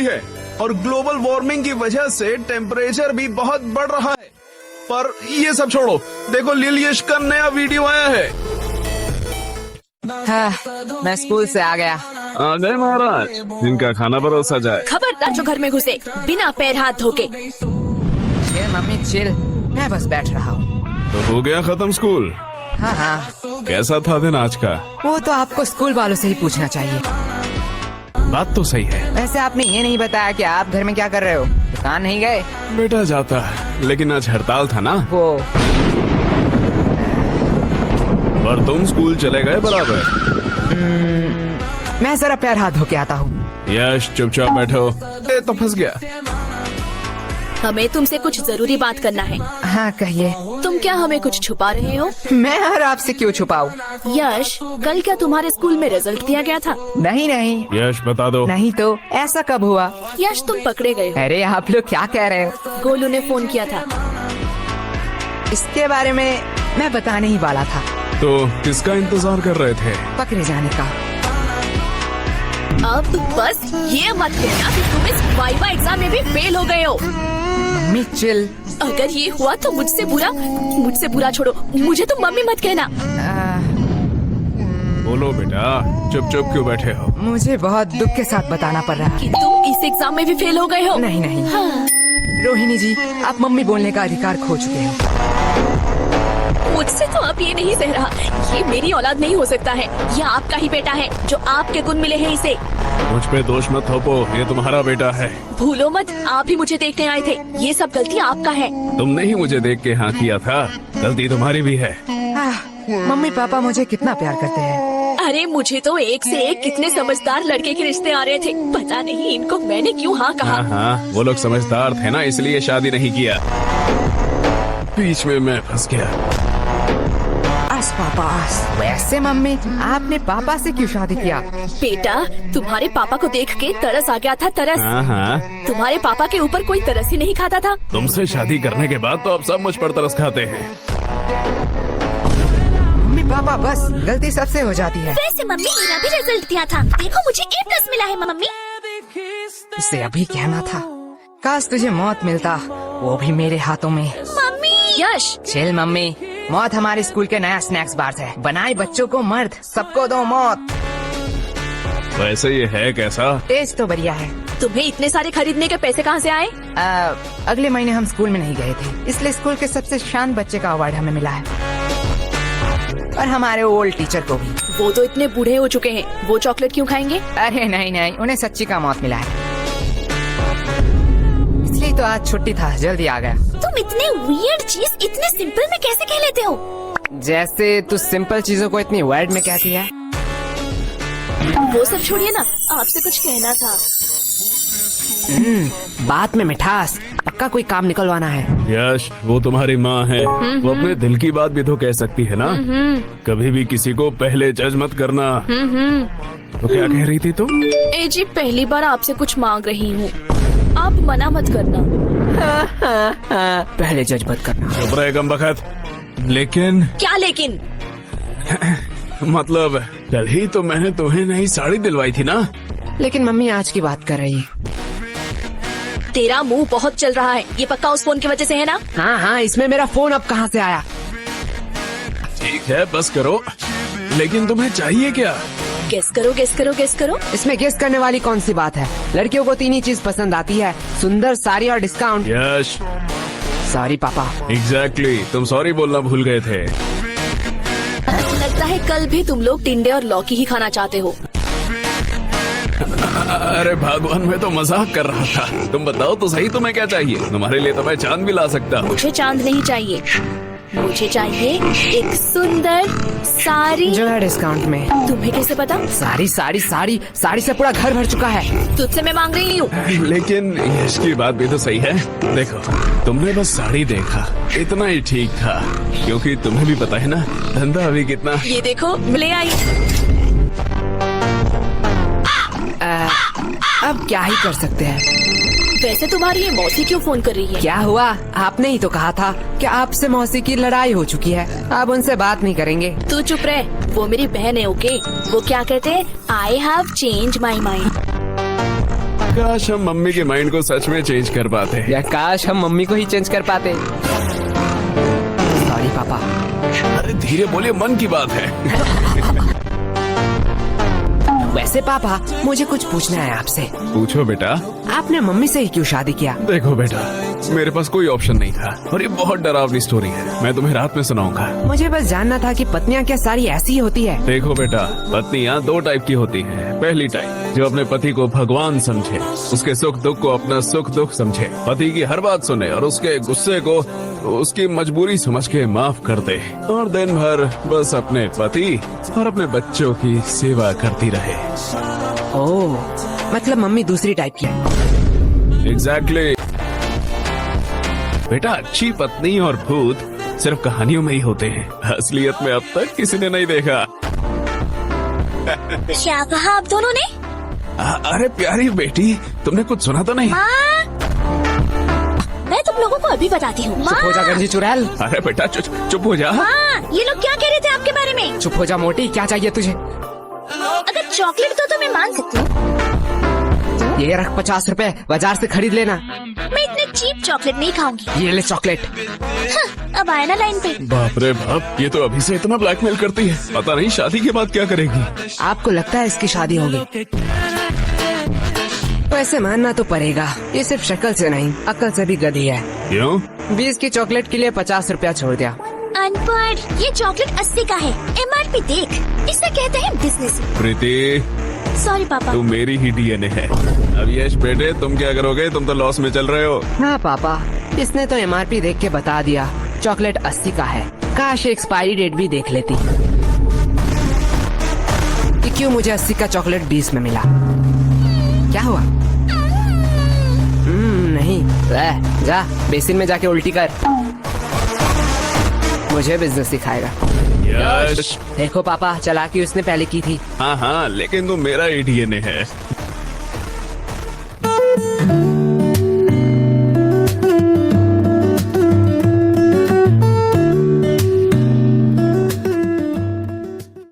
है और global warming की वजह से टेम्परेचर भी बहुत बढ़ रहा है। पर ये सब छोड़ो, देखो लिल यश का नया वीडियो आया है। हाँ, मैं स्कूल से आ गया। आ गए महाराज, इनका खाना परोसा जाए। खबरदार जो घर में घुसे बिना पैर हाथ धोके। चिल मम्मी चिल, मैं बस बैठ रहा हूँ। तो हो गया खत्म स्कूल? हाँ हाँ। कैसा था दिन आज का? वो तो आपको स्कूल वालों से ही पूछना चाहिए। बात तो सही है। वैसे आपने ये नहीं बताया कि आप घर में क्या कर रहे हो? दुकान नहीं गए? बेटा जाता है, लेकिन आज हड़ताल था ना। वो पर तुम स्कूल चले गए बराबर। मैं जरा पैर हाथ धो के आता हूँ। यश चुपचाप बैठो। ए, तो फंस गया। हमें तुमसे कुछ जरूरी बात करना है। हाँ कहिए। तुम क्या हमें कुछ छुपा रहे हो? मैं और आपसे क्यों छुपाऊं? यश, कल क्या तुम्हारे स्कूल में रिजल्ट दिया गया था? नहीं नहीं। यश बता दो। नहीं तो ऐसा कब हुआ? यश, तुम पकड़े गए हो। अरे आप लोग क्या कह रहे हो? गोलू ने फोन किया था। इसके बारे में मैं बताने ही वाला था। तो किसका इंतजार कर रहे थे? पकड़े जाने का। अब बस ये मत कहना कि तुम इस वाइवा एग्जाम में भी फेल हो गए हो। Mummy chill. अगर ये हुआ तो मुझसे बुरा छोड़ो, मुझे तो मम्मी मत कहना। बोलो बेटा, चुप चुप क्यों बैठे हो? मुझे बहुत दुख के साथ बताना पड़ रहा है कि तुम इस एग्जाम में भी फेल हो गए हो। नहीं नहीं। हाँ। रोहिणी जी, आप मम्मी बोलने का अधिकार खो चुके हैं। मुझसे तो अब ये नहीं सह रहा। ये मेरी औलाद नहीं हो सकता है। ये आपका ही बेटा है, जो आपके गुण मिले हैं इसे। मुझ पे दोष मत थोपो, ये तुम्हारा बेटा है। भूलो मत, आप ही मुझे देखने आए थे। ये सब गलती आपका है। तुमने ही मुझे देख के हाँ किया था, गलती तुम्हारी भी है। मम्मी पापा मुझे कितना प्यार करते हैं। अरे मुझे तो एक से एक कितने समझदार लड़के के रिश्ते आ रहे थे। पता नहीं इनको मैंने क्यों हाँ कहा। हाँ, वो लोग समझदार थे ना, इसलिए शादी नहीं किया। बीच में मैं फंस गया। आस पापा आस। वैसे मम्मी, आपने पापा से क्यों शादी किया? बेटा, तुम्हारे पापा को देख के तरस आ गया था, तरस। हाँ। तुम्हारे पापा के ऊपर कोई तरस ही नहीं खाता था। तुमसे शादी करने के बाद तो अब सब मुझ पर तरस खाते हैं। मम्मी पापा बस, गलती सबसे हो जाती है। वैसे मम्मी, मेरा भी रिजल्ट दिया था। देखो मुझे A+ मिला है मम्मी। इसे अभी कहना था। काश तुझे मौत मिलता, वो भी मेरे हाथों में। मम्मी। यश चिल मम्मी, मौत हमारे स्कूल के नया स्नैक्स बार है। बनाए बच्चों को मर्द, सबको दो मौत। वैसे ये है कैसा? टेस्ट तो बढ़िया है। तुम्हें इतने सारे खरीदने के पैसे कहाँ से आए? अगले महीने हम स्कूल में नहीं गए थे, इसलिए स्कूल के सबसे शांत बच्चे का अवार्ड हमें मिला है। और हमारे ओल्ड टीचर को भी। वो तो इतने बूढ़े हो चुके हैं, वो चॉकलेट क्यों खाएंगे? अरे नहीं नहीं, उन्हें सच्ची का मौत मिला है, इसलिए तो आज छुट्टी था, जल्दी आ गया। तुम इतने वियर्ड चीज इतने सिंपल में कैसे कह लेते हो? जैसे तू सिंपल चीजों को इतनी वर्ड में कहती है। वो सब छोड़िए ना, आपसे कुछ कहना था। बात में मिठास, पक्का कोई काम निकलवाना है। यश, वो तुम्हारी माँ है, वो अपने दिल की बात भी तो कह सकती है ना। कभी भी किसी को पहले जज मत करना। तो क्या कह रही थी तुम? ए जी, पहली बार आपसे कुछ मांग रही हूँ, आप मना मत करना। पहले जज मत करना। चुप रहे कमबख्त। लेकिन क्या लेकिन? मतलब कल ही तो मैंने तुम्हें नई साड़ी दिलवाई थी ना। लेकिन मम्मी आज की बात कर रही है। तेरा मुंह बहुत चल रहा है, ये पक्का उस फोन की वजह से है ना? हाँ, इसमें मेरा फोन अब कहाँ से आया? ठीक है, बस करो। लेकिन तुम्हें चाहिए क्या? गेस करो, गेस करो, गेस करो। इसमें गेस करने वाली कौन सी बात है? लड़कियों को 3 ही चीज पसंद आती है, सुंदर, साड़ी और डिस्काउंट। यश। सॉरी पापा। एग्जैक्टली, तुम सॉरी बोलना भूल गए थे। लगता है कल भी तुम लोग टिंडे और लौकी ही खाना चाहते हो। अरे भगवान, मैं तो मजाक कर रहा था। तुम बताओ तो सही, तुम्हें क्या चाहिए? तुम्हारे लिए तो मैं चांद भी ला सकता हूँ। मुझे चांद नहीं चाहिए, मुझे चाहिए एक सुंदर साड़ी जो है डिस्काउंट में। तुम्हें कैसे पता? साड़ी साड़ी साड़ी साड़ी से पूरा घर भर चुका है। तुझसे मैं मांग रही हूँ। लेकिन यश की बात भी तो सही है। देखो, तुमने बस साड़ी देखा, इतना ही ठीक था, क्योंकि तुम्हें भी पता है ना धंधा अभी कितना। ये देखो, ले आई। अब क्या ही कर सकते हैं। वैसे तुम्हारी ये मौसी क्यों फोन कर रही है? क्या हुआ? आपने ही तो कहा था कि आपसे मौसी की लड़ाई हो चुकी है, अब उनसे बात नहीं करेंगे। तू चुप रहे, वो मेरी बहन है, ओके? वो क्या कहते हैं, I have change my mind. काश हम मम्मी के माइंड को सच में चेंज कर पाते। या काश हम मम्मी को ही चेंज कर पाते। सॉरी पापा। अरे धीरे बोलिए, मन की बात है। वैसे पापा, मुझे कुछ पूछना है आपसे। पूछो बेटा। आपने मम्मी से ही क्यों शादी किया? देखो बेटा, मेरे पास कोई ऑप्शन नहीं था और ये बहुत डरावनी स्टोरी है। मैं तुम्हें रात में सुनाऊंगा। मुझे बस जानना था कि पत्नियां क्या सारी ऐसी ही होती है? देखो बेटा, पत्नियां दो टाइप की होती हैं। पहली टाइप जो अपने पति को भगवान समझे, उसके सुख दुख को अपना सुख दुख समझे, पति की हर बात सुने और उसके गुस्से को उसकी मजबूरी समझ के माफ कर दे और दिन भर बस अपने पति और अपने बच्चों की सेवा करती रहे। ओह, मतलब मम्मी दूसरी टाइप की है। एग्जैक्टली। बेटा, अच्छी पत्नी और भूत सिर्फ कहानियों में ही होते हैं, असलियत में अब तक किसी ने नहीं देखा। क्या कहा आप दोनों ने? अरे प्यारी बेटी, तुमने कुछ सुना तो नहीं? मैं तुम लोगों को अभी बताती हूँ। चुप हो जा गंजी चुड़ैल। अरे बेटा चुप हो जा। ये लोग क्या कह रहे थे आपके बारे में? चुप हो जा मोटी, क्या चाहिए तुझे? अगर चॉकलेट दो तो मैं मान सकती हूँ। ये रख 50 रुपए, बाजार से खरीद लेना। मैं इतने चीप चॉकलेट नहीं खाऊंगी। ये ले चॉकलेट। अब आया ना लाइन पे। बाप रे बाप, ये तो अभी से इतना ब्लैकमेल करती है, पता नहीं शादी के बाद क्या करेगी। आपको लगता है इसकी शादी होगी? वैसे मानना तो पड़ेगा, ये सिर्फ शक्ल से नहीं, अक्ल से भी गधी है। क्यों? 20 की चॉकलेट के लिए 50 रुपया छोड़ दिया। अनपढ़, ये चॉकलेट 80 का है। MRP देख, इसे कहते हैं बिजनेस। प्रीति, सॉरी पापा। तू मेरी ही DNA है। अब यश बेटे, तुम क्या करोगे? तुम तो लॉस में चल रहे हो। हाँ पापा, इसने तो MRP देख के बता दिया, चॉकलेट 80 का है। काश एक्सपायरी डेट भी देख लेती कि क्यों मुझे 80 का चॉकलेट 20 में मिला। क्या हुआ? नहीं, जा बेसिन में जाके उल्टी कर। मुझे बिजनेस सिखाएगा। यश। देखो पापा, चालाकी उसने पहले की थी। हाँ हाँ, लेकिन तू मेरा ही DNA है।